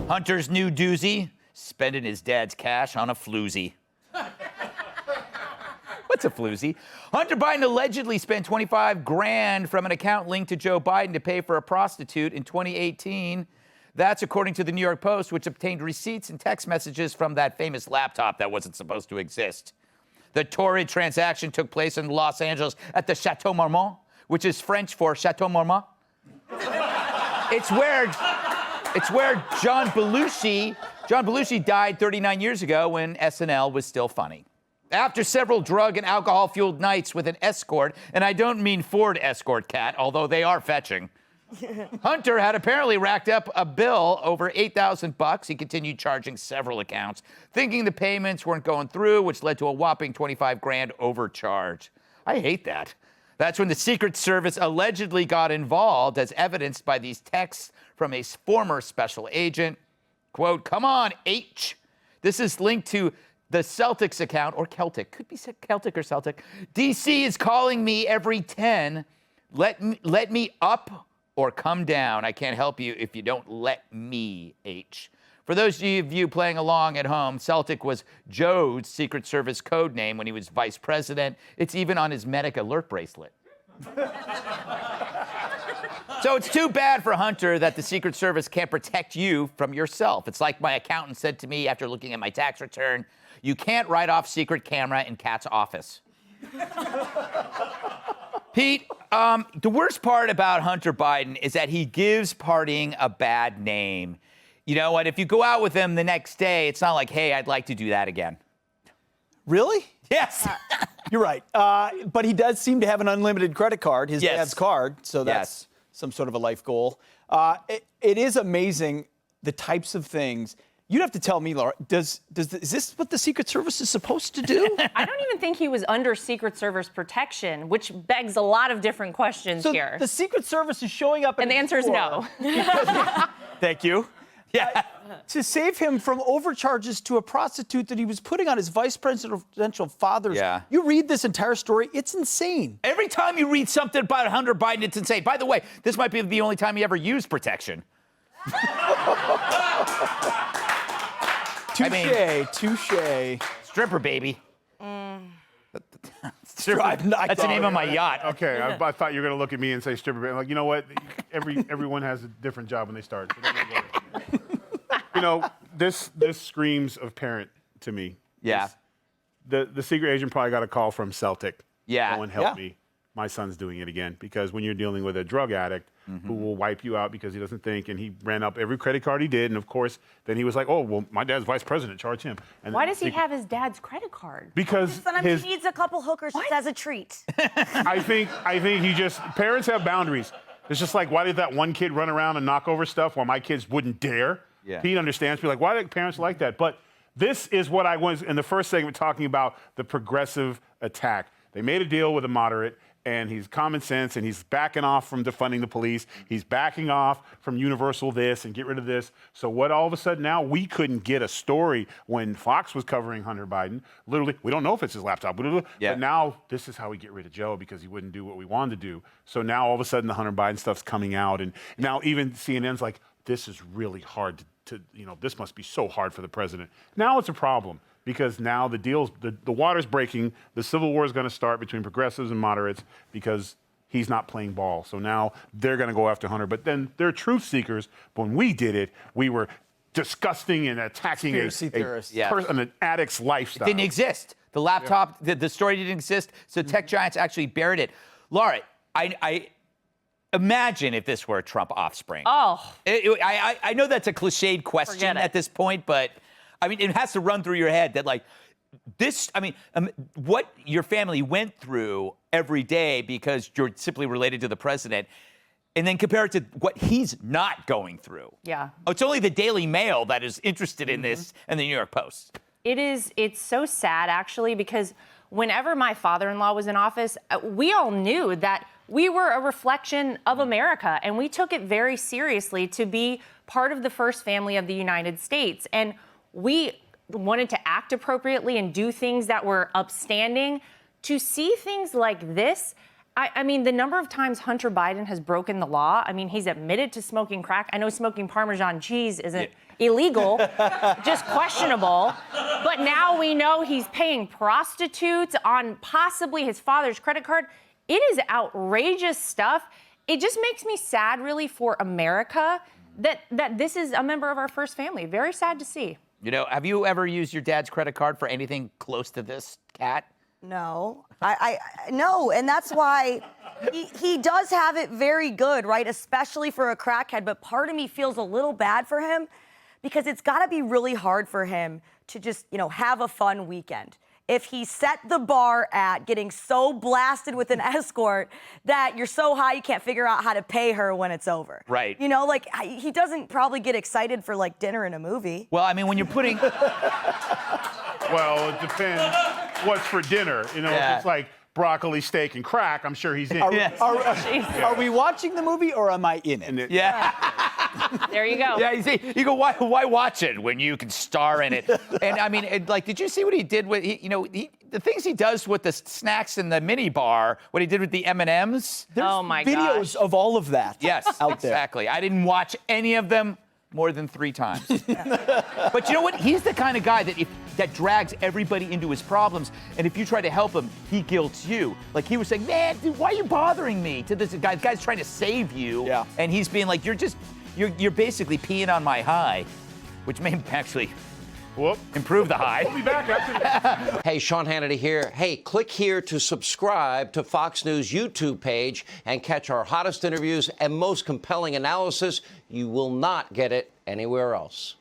Hunter's new doozy, spending his dad's cash on a floozy. What's a floozy? Hunter Biden allegedly spent 25 grand from an account linked to Joe Biden to pay for a prostitute in 2018. That's according to the New York Post, which obtained receipts and text messages from that famous laptop that wasn't supposed to exist. The torrid transaction took place in Los Angeles at the Chateau Marmont, which is French for Chateau Marmont. It's where John Belushi died 39 years ago when SNL was still funny. After several drug and alcohol-fueled nights with an escort, and I don't mean Ford Escort cat, although they are fetching, Hunter had apparently racked up a bill over $8,000. He continued charging several accounts, thinking the payments weren't going through, which led to a whopping 25 grand overcharge. I hate that. That's when the Secret Service allegedly got involved, as evidenced by these texts from a former special agent. Quote, "Come on, H." This is linked to the Celtics account, or Celtic. Could be Celtic or Celtic. DC is calling me every 10. Let me up or come down. I can't help you if you don't let me, H. For those of you playing along at home, Celtic was Joe's Secret Service code name when he was vice president. It's even on his medic alert bracelet. So it's too bad for Hunter that the Secret Service can't protect you from yourself. It's like my accountant said to me after looking at my tax return, you can't write off secret camera in Kat's office. Pete, the worst part about Hunter Biden is that he gives partying a bad name. You know what? If you go out with him the next day, it's not like, hey, I'd like to do that again. Really? Yes. You're right. But he does seem to have an unlimited credit card, his Yes. dad's card, so that's some sort of a life goal. It is amazing the types of things. You'd have to tell me, Laura, is this what the Secret Service is supposed to do? I don't even think he was under Secret Service protection, which begs a lot of different questions So here. the Secret Service is showing up And the answer is no. Thank you. Yeah. To save him from overcharges to a prostitute that he was putting on his vice presidential father's. Yeah. You read this entire story, it's insane. Every time you read something about Hunter Biden, it's insane. By the way, this might be the only time he ever used protection. Touche. Stripper, baby. That's the name of my yacht. Okay, I thought you were going to look at me and say stripper. Like, you know what? Everyone has a different job when they start. So don't worry. You know, this screams of parent to me. Yeah. The secret agent probably got a call from Celtic. Yeah. Go and help me. My son's doing it again. Because when you're dealing with a drug addict who will wipe you out because he doesn't think, and he ran up every credit card he did, and of course, then he was like, oh, well, my dad's vice president, charge him. And Why does he have his dad's credit card? Because Sometimes he needs a couple hookers just as a treat. I think parents have boundaries. It's just like, why did that one kid run around and knock over stuff while my kids wouldn't dare? Yeah. Pete understands me. Like, why do parents like that? But this is what I was in the first segment talking about, the progressive attack. They made a deal with a moderate, and he's common sense, and he's backing off from defunding the police. He's backing off from universal this and get rid of this. So what all of a sudden now, we couldn't get a story when Fox was covering Hunter Biden. Literally, we don't know if it's his laptop. But now this is how we get rid of Joe because he wouldn't do what we wanted to do. So now all of a sudden the Hunter Biden stuff's coming out. And now even CNN's like, this is really hard to this must be so hard for the president. Now it's a problem. Because now the water's breaking, the civil war is going to start between progressives and moderates because he's not playing ball. So now they're going to go after Hunter. But then they're truth seekers. But when we did it, we were disgusting and attacking an addict's lifestyle. It didn't exist. The laptop, the story didn't exist. So tech giants actually buried it. Laura, I imagine if this were a Trump offspring. Oh. I know that's a cliched question at this point, but I mean, it has to run through your head that, like, this, I mean, what your family went through every day because you're simply related to the president, and then compare it to what he's not going through. Yeah. Oh, it's only the Daily Mail that is interested in this and the New York Post. It's so sad, actually, because whenever my father-in-law was in office, we all knew that we were a reflection of America, and we took it very seriously to be part of the first family of the United States. And we wanted to act appropriately and do things that were upstanding. To see things like this I mean, the number of times Hunter Biden has broken the law, I mean, he's admitted to smoking crack. I know smoking Parmesan cheese isn't illegal, just questionable. But now we know he's paying prostitutes on possibly his father's credit card. It is outrageous stuff. It just makes me sad, really, for America that this is a member of our first family. Very sad to see. You know, have you ever used your dad's credit card for anything close to this, Kat? No, no, and that's why he does have it very good, right? Especially for a crackhead. But part of me feels a little bad for him because it's got to be really hard for him to just, have a fun weekend. If he set the bar at getting so blasted with an escort that you're so high you can't figure out how to pay her when it's over. Right. He doesn't probably get excited for dinner and a movie. Well, I mean, when you're putting... Well, it depends what's for dinner. If it's like broccoli, steak, and crack, I'm sure he's in. Are we watching the movie or am I in it? Yeah. There you go. Yeah, you see, you go, why watch it when you can star in it? And I mean, did you see what he did with, the things he does with the snacks in the mini bar, what he did with the M&Ms? Oh my gosh. Videos of all of that. Yes, out there. Exactly. I didn't watch any of them more than 3 times. But you know what? He's the kind of guy that drags everybody into his problems. And if you try to help him, he guilts you. Like he was saying, man, dude, why are you bothering me? To this guy, the guy's trying to save you. Yeah. And he's being like, you're basically peeing on my high, which may actually improve the high. We'll be back after this. Hey, Sean Hannity here. Hey, click here to subscribe to Fox News YouTube page and catch our hottest interviews and most compelling analysis. You will not get it anywhere else.